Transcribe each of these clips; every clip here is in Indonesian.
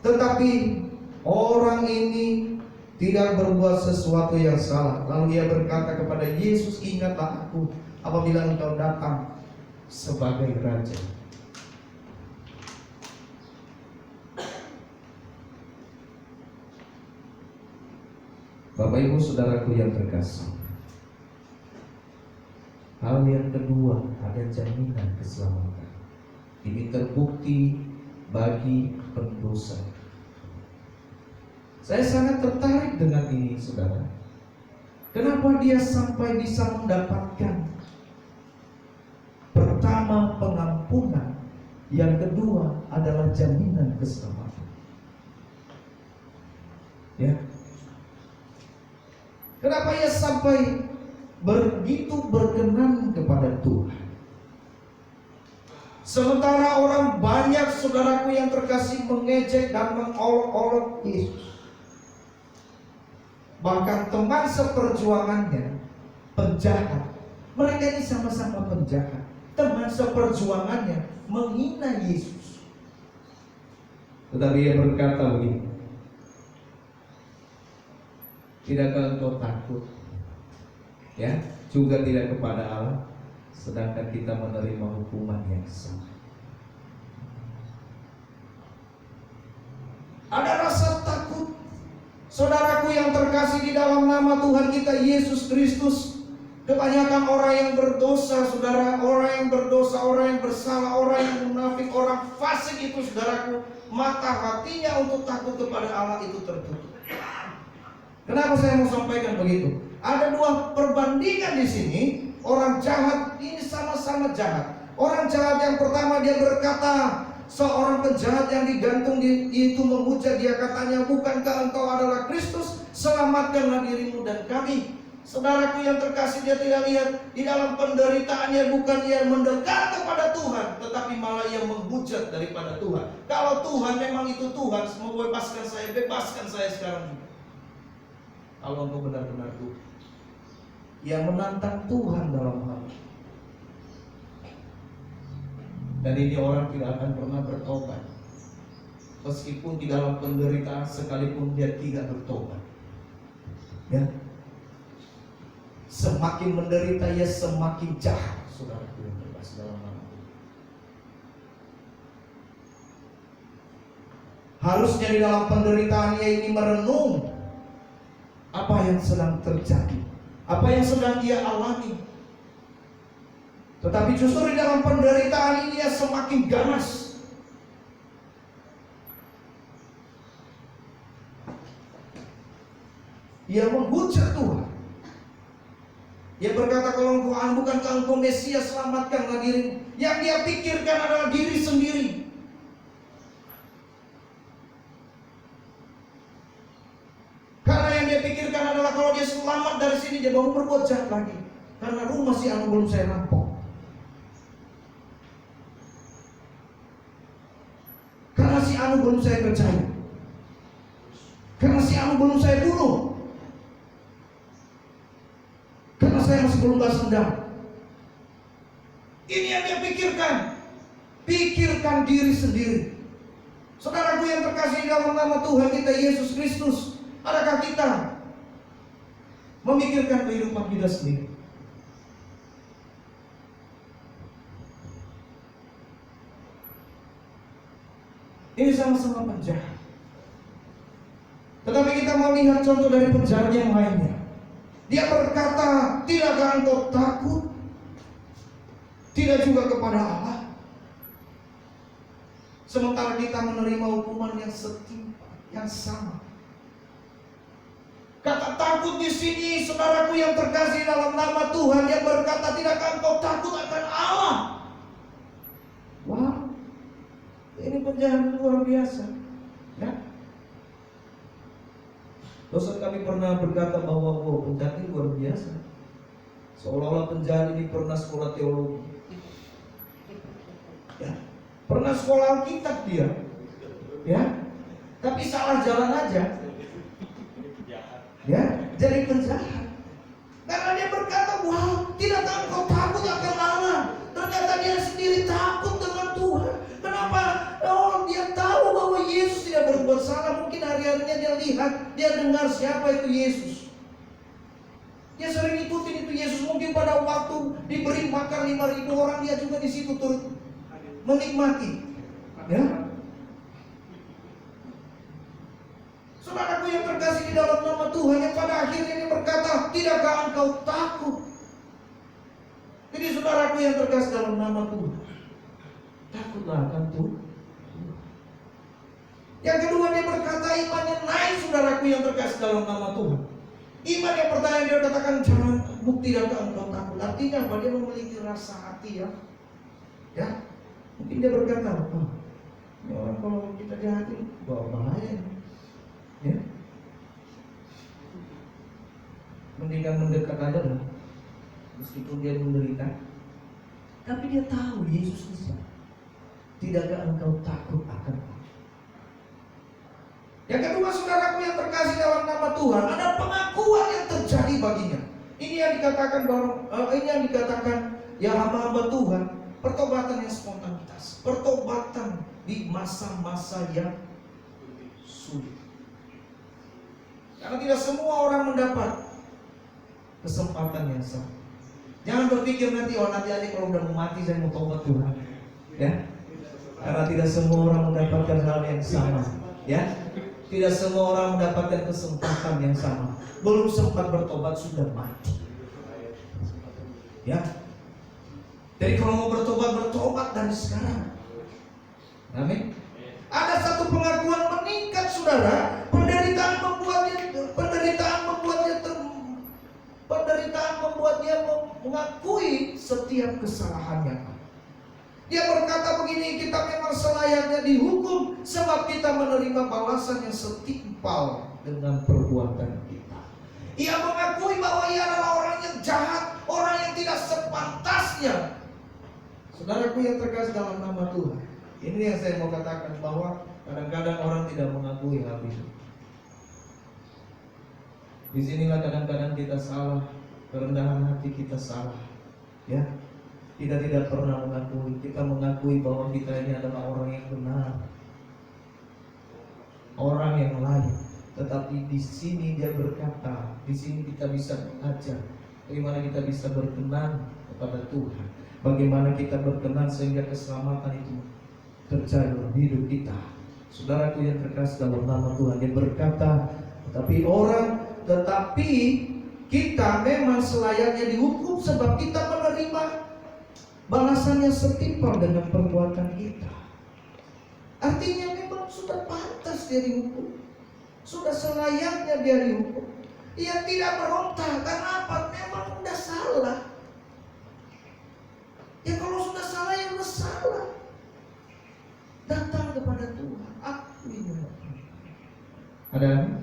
Tetapi orang ini tidak berbuat sesuatu yang salah. Lalu ia berkata kepada Yesus, ingatlah aku apabila engkau datang sebagai Raja. Bapak Ibu Saudaraku yang terkasih, hal yang kedua, ada jaminan keselamatan. Ini terbukti bagi pendosa. Saya sangat tertarik dengan ini, saudara. Kenapa dia sampai bisa mendapatkan pertama pengampunan, yang kedua adalah jaminan keselamatan. Ya. Kenapa ia sampai begitu berkenan kepada Tuhan? Sementara orang banyak, saudaraku yang terkasih, mengejek dan mengolok-olok Yesus. Bahkan teman seperjuangannya, penjahat. Mereka ini sama-sama penjahat. Teman seperjuangannya menghina Yesus. Tetapi ia berkata begini, tidakkah engkau takut? Ya, juga tidak kepada Allah, sedangkan kita menerima hukuman yang sama. Ada rasa takut, saudaraku yang terkasih, di dalam nama Tuhan kita Yesus Kristus. Kebanyakan orang yang berdosa, saudara, orang yang berdosa, orang yang bersalah, orang yang munafik, orang fasik itu, saudaraku, mata hatinya untuk takut kepada Allah itu tertutup. Kenapa saya mau sampaikan begitu? Ada dua perbandingan di sini. Orang jahat ini sama-sama jahat. Orang jahat yang pertama, dia berkata, seorang penjahat yang digantung itu memuja dia, katanya, bukankah engkau adalah Kristus? Selamatkanlah dirimu dan kami. Saudaraku yang terkasih, dia tidak lihat di dalam penderitaannya, bukan ia mendekat kepada Tuhan, tetapi malah ia menghujat daripada Tuhan. Kalau Tuhan memang itu Tuhan, semua bebaskan saya sekarang juga. Kalau engkau benar-benar Tuhan, yang menantang Tuhan dalam hal ini. Dan ini orang tidak akan pernah bertobat, meskipun di dalam penderitaan sekalipun dia tidak bertobat. Ya, semakin menderita ia semakin jahat, saudaraku yang terkasih dalam nama Tuhan. Harusnya di dalam penderitaan ia ini merenung apa yang sedang terjadi, apa yang sedang dia alami. Tetapi justru di dalam penderitaan ini dia semakin ganas. Ia menghujat Tuhan. Ia berkata, kalau bukankah engkau Mesias, selamatkanlah dirimu. Yang dia pikirkan adalah diri sendiri. Karena yang dia pikirkan adalah kalau dia selamat dari sini, dia baru berbuat jahat lagi. Karena rumah si anu belum saya rampok. Karena si anu belum saya kerjain. Karena si anu belum saya bunuh. Karena saya masih belum balas dendam. Ini yang dia pikirkan. Pikirkan diri sendiri. Saudaraku yang terkasih dalam nama Tuhan kita Yesus Kristus, adakah kita memikirkan kehidupan kita sendiri? Ini sama-sama penjahat. Tetapi kita mau lihat contoh dari penjahat yang lainnya. Dia berkata, tidakkah engkau takut? Tidak juga kepada Allah. Sementara kita menerima hukuman yang setimpal, yang sama. Kata takut di sini, saudaraku yang terkasih dalam nama Tuhan, yang berkata, tidakkah engkau takut akan Allah? Wah, ini penjahat luar biasa, ya. Dosen kami pernah berkata bahwa penjahat ini luar biasa. Seolah-olah penjahat ini pernah sekolah teologi, ya. Pernah sekolah Alkitab dia, ya. Tapi salah jalan aja, ya. Jadi penjahat. Karena dia berkata, wah, tidakkah engkau takut akan Allah? Ternyata dia sendiri takut dengan Tuhan. Kenapa? Oh, dia tahu bahwa Yesus tidak berbuat bersalah, mungkin hari-harinya dia lihat, dia dengar siapa itu Yesus. Dia sering ikutin itu Yesus. Mungkin pada waktu diberi makan 5.000 orang, dia juga di situ turut menikmati. Ya. Saudaraku yang terkasih di dalam nama Tuhan, yang pada akhirnya dia berkata, tidakkah engkau takut? Jadi saudaraku yang terkasih dalam nama Tuhan, takutlah akan Tuhan. Yang kedua, dia berkata imannya naik, saudaraku yang terkasih dalam nama Tuhan. Iman yang pertama dia katakan, jangan bukti dan engkau takut. Artinya apa? Dia memiliki rasa hati ya. Mungkin dia berkata, ini orang kalau kita jahatin bawa bahaya. Ya. Mendingan mendekat aja lah, meskipun dia menderita. Tapi dia tahu Yesus bisa. Tidakkah engkau takut akan aku? Yang kedua, saudaraku yang terkasih dalam nama Tuhan, ada pengakuan yang terjadi baginya. Ini yang dikatakan ya hamba-hamba Tuhan, pertobatan yang spontanitas, pertobatan di masa-masa yang sulit. Karena tidak semua orang mendapat kesempatan yang sama. Jangan berpikir nanti aja kalau udah mau mati saya mau tobat Tuhan. Ya. Karena tidak semua orang mendapatkan hal yang sama. Ya. Tidak semua orang mendapatkan kesempatan yang sama. Belum sempat bertobat sudah mati. Ya. Jadi kalau mau bertobat dari sekarang. Amin. Ada satu pengakuan meningkat, saudara. Penderitaan membuat dia mengakui setiap kesalahannya. Dia berkata begini, kita memang selayaknya dihukum sebab kita menerima balasan yang setimpal dengan perbuatan kita. Ia mengakui bahwa ia adalah orang yang jahat, orang yang tidak sepantasnya. Saudaraku yang terkasih dalam nama Tuhan, ini yang saya mau katakan, bahwa kadang-kadang orang tidak mengakui hal itu. Disinilah kadang-kadang kita salah, kerendahan hati kita salah. Ya, kita tidak pernah mengakui. Kita mengakui bahwa kita ini adalah orang yang benar, orang yang lain. Tetapi di sini dia berkata, di sini kita bisa belajar bagaimana kita bisa berkenan kepada Tuhan, bagaimana kita berkenan sehingga keselamatan itu terjadi dalam hidup kita. Saudaraku yang terkasih dalam nama Tuhan, dia berkata, tetapi kita memang selayaknya dihukum sebab kita menerima balasannya setimpal dengan perbuatan kita. Artinya memang sudah pantas dia dihukum, sudah selayaknya dia dihukum. Ia tidak berontak, karena apa? Memang sudah salah. Ya kalau sudah salah, ya sudah salah. Datang kepada Tuhan, akui. Ada?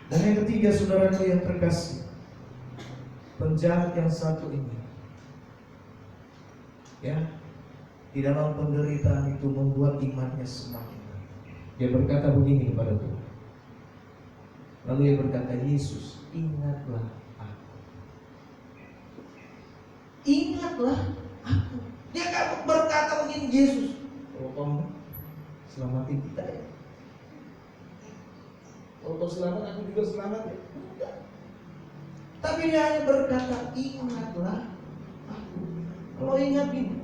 Dan yang ketiga, saudaraku yang terkasih, penjahat yang satu ini, ya, di dalam penderitaan itu membuat imannya semakin naik. Dia berkata begini kepada Tuhan. Lalu dia berkata, Yesus, ingatlah aku. Ingatlah aku. Dia gak berkata begini, Yesus, kalau kamu selamatin kita ya. Kalau kau selamat, aku juga selamat ya. Enggak. Tapi dia hanya berkata, ingatlah aku. Kalau ingat ini,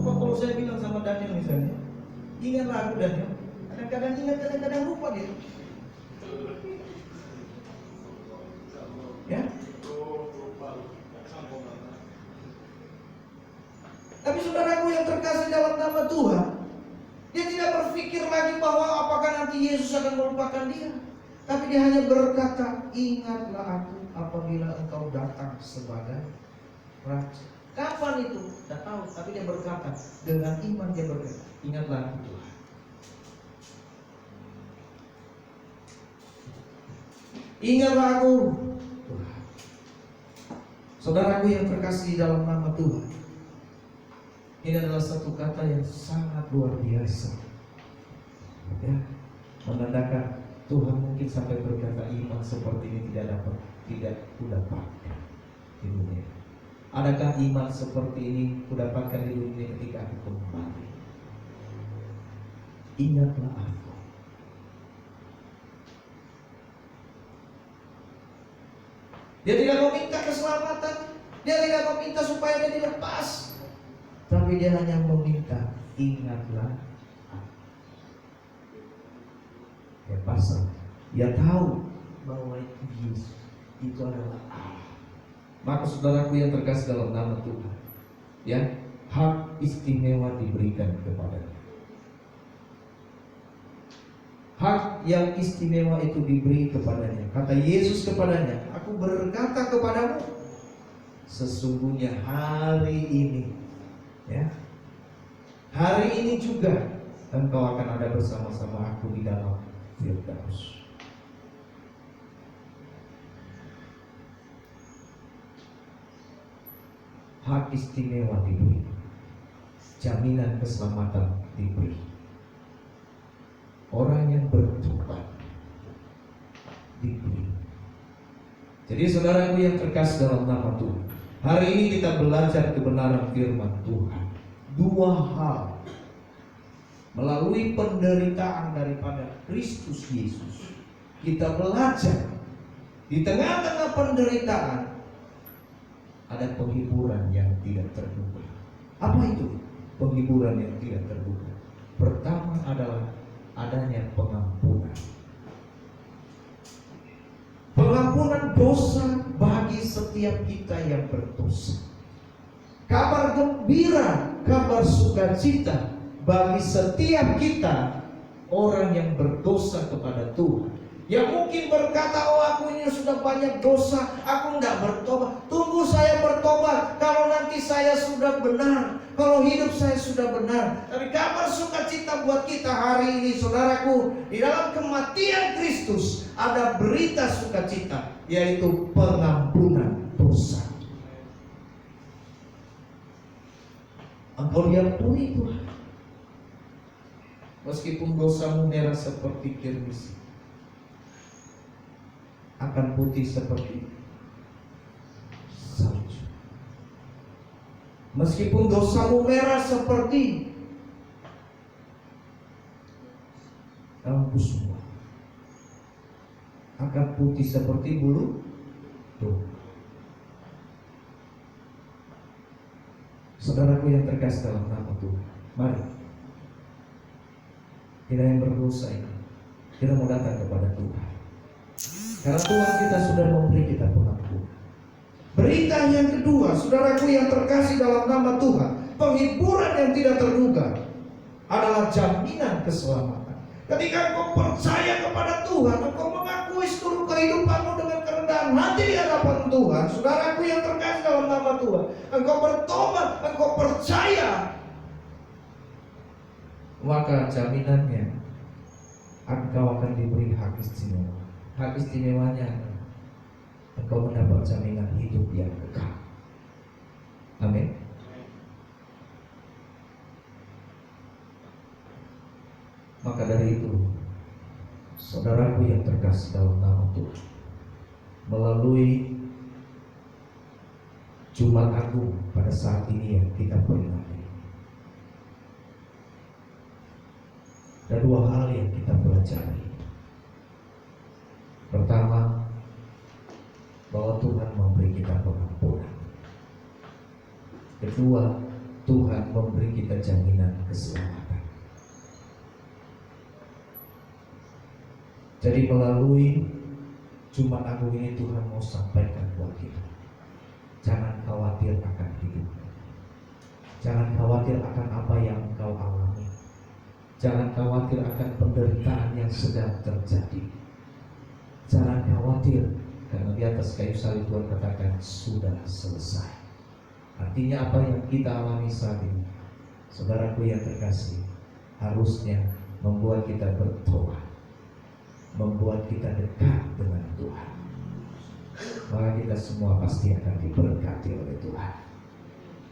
coba kalau saya bilang sama Daniel misalnya, ingatlah aku Daniel. Kadang-kadang ingat, kadang-kadang lupa dia. Ya. Tapi saudaraku yang terkasih dalam nama Tuhan, dia tidak berpikir lagi bahwa apakah nanti Yesus akan melupakan dia. Tapi dia hanya berkata, ingatlah aku apabila engkau datang sebagai Raja. Kapan itu? Tidak tahu. Tapi dia berkata, dengan iman dia berkata, ingatlah aku Tuhan. Ingatlah aku Tuhan. Saudaraku yang terkasih dalam nama Tuhan, ini adalah satu kata yang sangat luar biasa. Ya, menandakan Tuhan mungkin sampai berkata iman seperti ini tidak kudapatkan di dunia. Adakah iman seperti ini kudapatkan di dunia ketika aku kembali? ingatlah aku. Dia tidak meminta keselamatan, dia tidak meminta supaya dia dilepas, tapi dia hanya meminta, ingatlah aku. Ya pasal, dia tahu bahwa itu Yesus, itu adalah Allah. Maka saudaraku yang terkasih dalam nama Tuhan, ya, hak istimewa diberikan kepadanya. Hak yang istimewa itu diberi kepadanya. Kata Yesus kepadanya, aku berkata kepadamu, sesungguhnya hari ini, ya, hari ini juga engkau akan ada bersama-sama aku di dalam Firdaus. Hak istimewa diberi, jaminan keselamatan diberi. Orang yang bertobat diberi. Jadi saudaraku yang terkasih dalam nama Tuhan, hari ini kita belajar kebenaran firman Tuhan. Dua hal melalui penderitaan daripada Kristus Yesus. Kita belajar di tengah-tengah penderitaan ada penghiburan yang tidak terduga. Apa itu penghiburan yang tidak terduga? Pertama adalah adanya pengampunan. Pengampunan dosa bagi setiap kita yang berdosa. Kabar gembira, kabar sukacita bagi setiap kita orang yang berdosa kepada Tuhan. Yang mungkin berkata, oh aku ini sudah banyak dosa, aku tidak bertobat. Tunggu saya bertobat kalau nanti saya sudah benar, kalau hidup saya sudah benar. Tapi kabar sukacita buat kita hari ini saudaraku, di dalam kematian Kristus ada berita sukacita, yaitu pengampunan dosa. Engkau diampuni Tuhan, meskipun dosamu merah seperti kirmis, akan putih seperti salju. Meskipun dosamu merah seperti ambu semua, akan putih seperti bulu domba. Saudaraku yang terkasih dalam nama Tuhan, mari kita yang berdosa ini, kita mau datang kepada Tuhan. Karena Tuhan kita sudah memberi kita pengampunan. Berita yang kedua, saudaraku yang terkasih dalam nama Tuhan, penghiburan yang tidak terduga adalah jaminan keselamatan. Ketika engkau percaya kepada Tuhan, engkau mengakui seluruh kehidupanmu dengan kerendahan hati di hadapan Tuhan, saudaraku yang terkasih dalam nama Tuhan, engkau bertobat, engkau percaya, maka jaminannya engkau akan diberi hak istimewa. Hak istimewanya engkau mendapat jaminan hidup yang kekal. Amin. Maka dari itu, saudaraku yang terkasih dalam nama Tuhan, melalui Jumat Agung pada saat ini yang kita peringati, ada dua hal yang kita pelajari. Pertama, bahwa Tuhan memberi kita pengampunan. Kedua, Tuhan memberi kita jaminan keselamatan. Jadi melalui Jumat Agung ini Tuhan mau sampaikan buat kita, jangan khawatir akan hidup, jangan khawatir akan apa yang engkau alami, jangan khawatir akan penderitaan yang sedang terjadi. Jangan khawatir, karena di atas kayu salib Tuhan katakan sudah selesai. Artinya apa yang kita alami saat ini, saudaraku yang terkasih, harusnya membuat kita bertobat, membuat kita dekat dengan Tuhan. Maka kita semua pasti akan diberkati oleh Tuhan.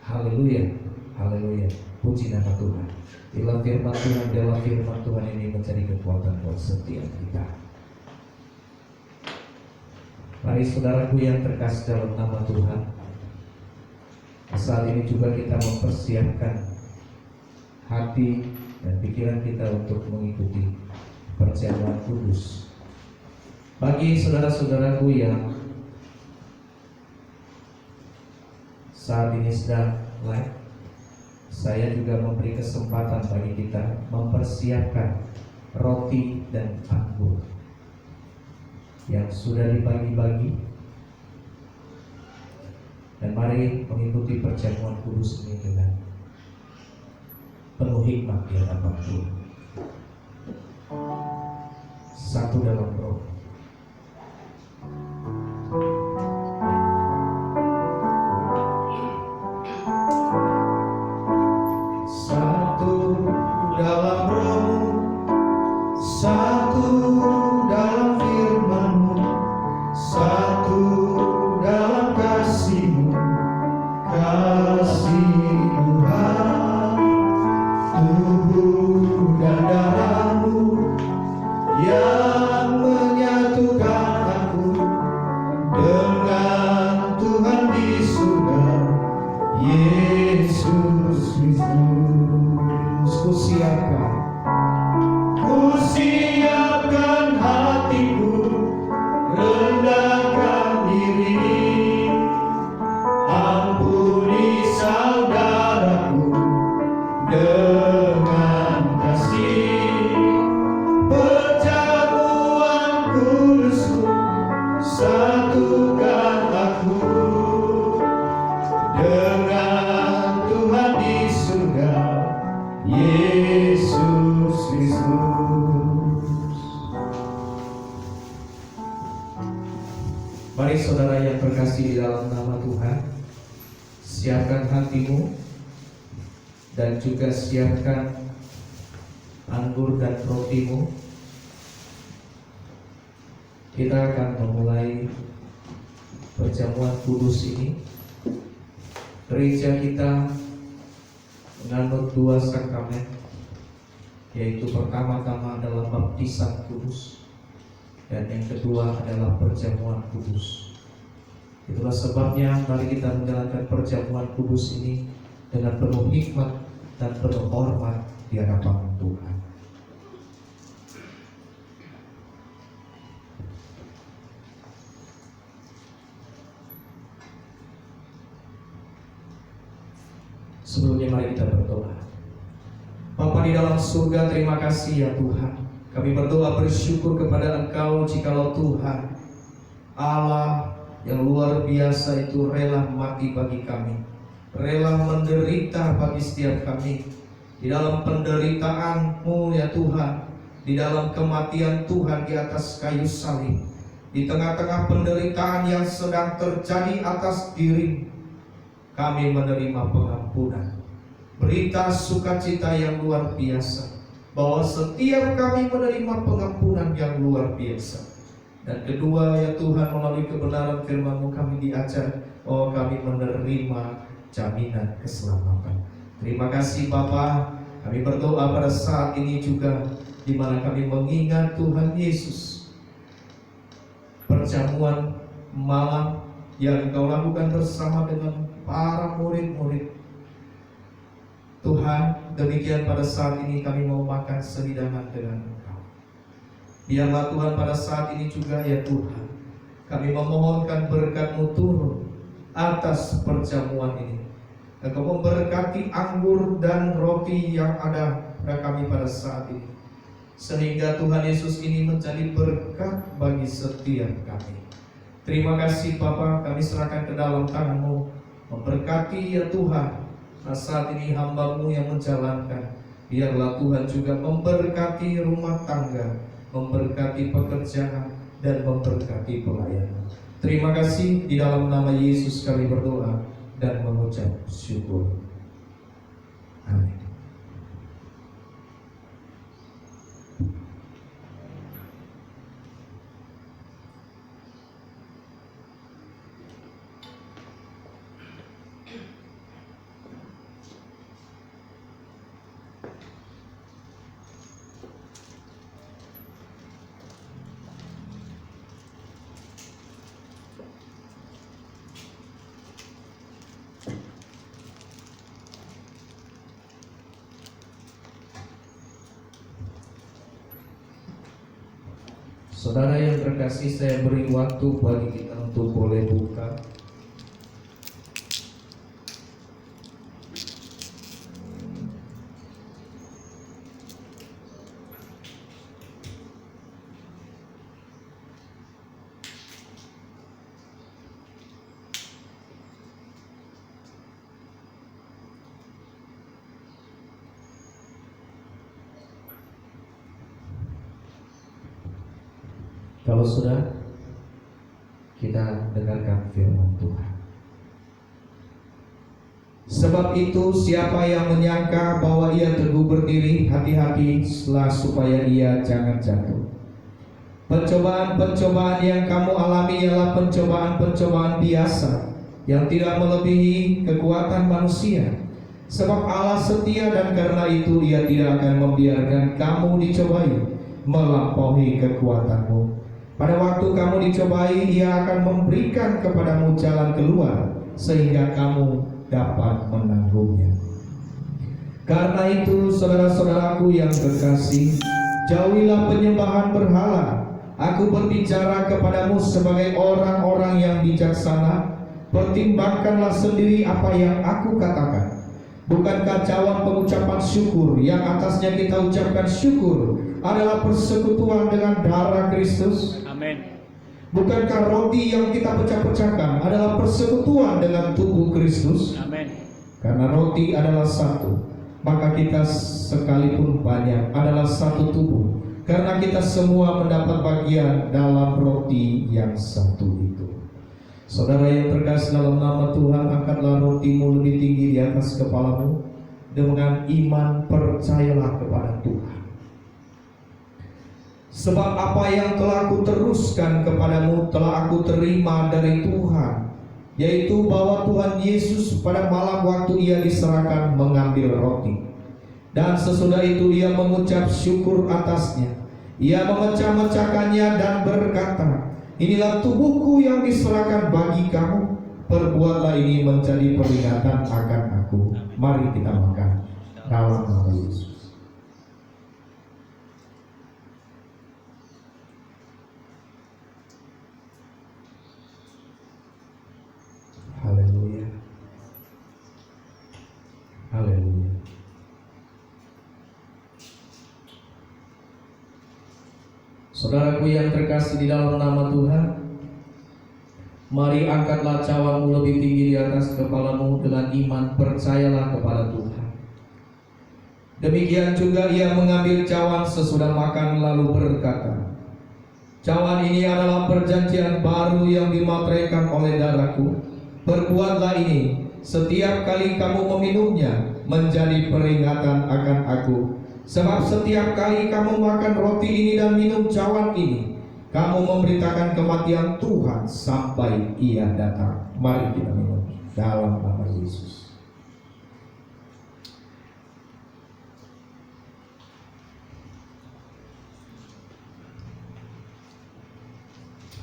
Haleluya, haleluya, puji nama Tuhan. Dalam firman Tuhan ini menjadi kekuatan buat setiap kita. Mari saudaraku yang terkasih dalam nama Tuhan, saat ini juga kita mempersiapkan hati dan pikiran kita untuk mengikuti perjamuan kudus. Bagi saudara-saudaraku yang saat ini sedang live, saya juga memberi kesempatan bagi kita mempersiapkan roti dan anggur yang sudah dibagi-bagi, dan mari mengikuti perjamuan kudus ini dengan penuh hikmat di hadapan Tuhan. Satu dalam roh. Satu dalam roh, satu dalam firman-Mu, satu dalam kasih-Mu, kasih Tuhan, tubuh dan darah-Mu yang menyatukan aku dengan Tuhan di surga, Yesus Kristus. Kusiapkan hatiku, rendahkan diri, ampuni saudaraku dengan kasih. Perjamuan kudus-Mu, satukan aku dengan Tuhan di surga, Yesus Kristus. Mari saudara yang terkasih di dalam nama Tuhan, siapkan hatimu dan juga siapkan anggur dan rotimu. Kita akan memulai perjamuan kudus ini. Gereja kita menganut dua sakramen, yaitu pertama-tama adalah baptisan kudus, dan yang kedua adalah perjamuan kudus. Itulah sebabnya mari kita menjalankan perjamuan kudus ini dengan penuh hikmat dan penuh hormat di hadapan Tuhan. Sebelumnya mari kita berdoa. Bapa di dalam surga, terima kasih ya Tuhan. Kami berdoa bersyukur kepada Engkau jikalau Tuhan Allah yang luar biasa itu rela mati bagi kami, rela menderita bagi setiap kami. Di dalam penderitaan-Mu ya Tuhan, di dalam kematian Tuhan di atas kayu salib, di tengah-tengah penderitaan yang sedang terjadi atas diri, kami menerima pengampunan, berita sukacita yang luar biasa, bahwa setiap kami menerima pengampunan yang luar biasa. Dan kedua ya Tuhan, melalui kebenaran firman-Mu kami diajar bahwa kami menerima jaminan keselamatan. Terima kasih Bapa. Kami berdoa pada saat ini juga, di mana kami mengingat Tuhan Yesus, perjamuan malam yang Engkau lakukan bersama dengan para murid-murid. Tuhan, demikian pada saat ini kami mau makan sehidangan dengan Engkau. Biarlah Tuhan pada saat ini juga ya Tuhan, kami memohonkan berkat-Mu turun atas perjamuan ini. Engkau memberkati anggur dan roti yang ada pada kami pada saat ini, sehingga Tuhan Yesus ini menjadi berkat bagi setiap kami. Terima kasih Bapa, kami serahkan ke dalam tangan-Mu. Memberkati ya Tuhan, saat ini hamba-Mu yang menjalankan. Biarlah Tuhan juga memberkati rumah tangga, memberkati pekerjaan, dan memberkati pelayanan. Terima kasih, di dalam nama Yesus kami berdoa dan mengucap syukur. Amin. Saudara yang terkasih, saya beri waktu bagi kita untuk boleh buka. Kalau sudah, kita dengarkan firman Tuhan. Sebab itu siapa yang menyangka bahwa ia teguh berdiri, hati-hatilah supaya ia jangan jatuh. Pencobaan-pencobaan yang kamu alami ialah pencobaan-pencobaan biasa yang tidak melebihi kekuatan manusia. Sebab Allah setia dan karena itu Ia tidak akan membiarkan kamu dicobai melampaui kekuatanmu. Pada waktu kamu dicobai, Ia akan memberikan kepadamu jalan keluar sehingga kamu dapat menanggungnya. Karena itu, saudara-saudaraku yang terkasih, jauhilah penyembahan berhala. Aku berbicara kepadamu sebagai orang-orang yang bijaksana. Pertimbangkanlah sendiri apa yang aku katakan. Bukankah cawan pengucapan syukur yang atasnya kita ucapkan syukur adalah persekutuan dengan darah Kristus? Amin. Bukankah roti yang kita pecah-pecahkan adalah persekutuan dengan tubuh Kristus? Amin. Karena roti adalah satu, maka kita sekalipun banyak adalah satu tubuh. Karena kita semua mendapat bagian dalam roti yang satu itu. Saudara yang terkasih dalam nama Tuhan, angkatlah rotimu lebih tinggi di atas kepalamu. Dengan iman percayalah kepada Tuhan. Sebab apa yang telah aku teruskan kepadamu telah aku terima dari Tuhan, yaitu bahwa Tuhan Yesus pada malam waktu Ia diserahkan mengambil roti, dan sesudah itu Ia mengucap syukur atasnya. Ia memecah-mecahkannya dan berkata, "Inilah tubuhku yang diserahkan bagi kamu. Perbuatlah ini menjadi peringatan akan aku." Mari kita makan dalam nama Yesus. Haleluya. Haleluya. Saudaraku yang terkasih di dalam nama Tuhan, mari angkatlah cawanmu lebih tinggi di atas kepalamu. Dengan iman percayalah kepada Tuhan. Demikian juga Ia mengambil cawan sesudah makan lalu berkata, "Cawan ini adalah perjanjian baru yang dimateraikan oleh darahku. Perbuatlah ini setiap kali kamu meminumnya menjadi peringatan akan aku. Sebab setiap kali kamu makan roti ini dan minum cawan ini, kamu memberitakan kematian Tuhan sampai Ia datang." Mari kita minum dalam nama Yesus.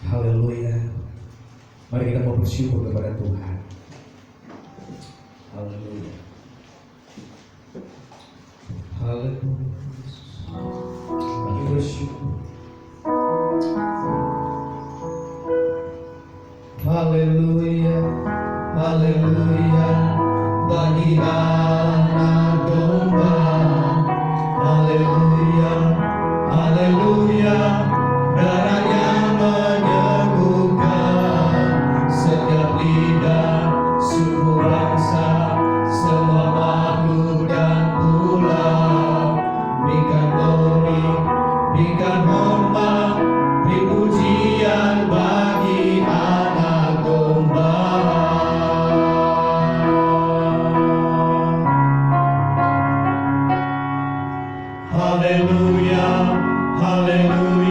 Haleluya. Mari kita mau bersyukur kepada Tuhan. Haleluya. Haleluya. Kami bersyukur. Haleluya. Haleluya. Bagi anak domba. Haleluya. Haleluya. Darahnya menyembuhkan setiap lidah, suku bangsa, semua makhluk dan pulau. Berikan glory, berikan hormat, beri pujian bagi anak domba. Haleluya, haleluya.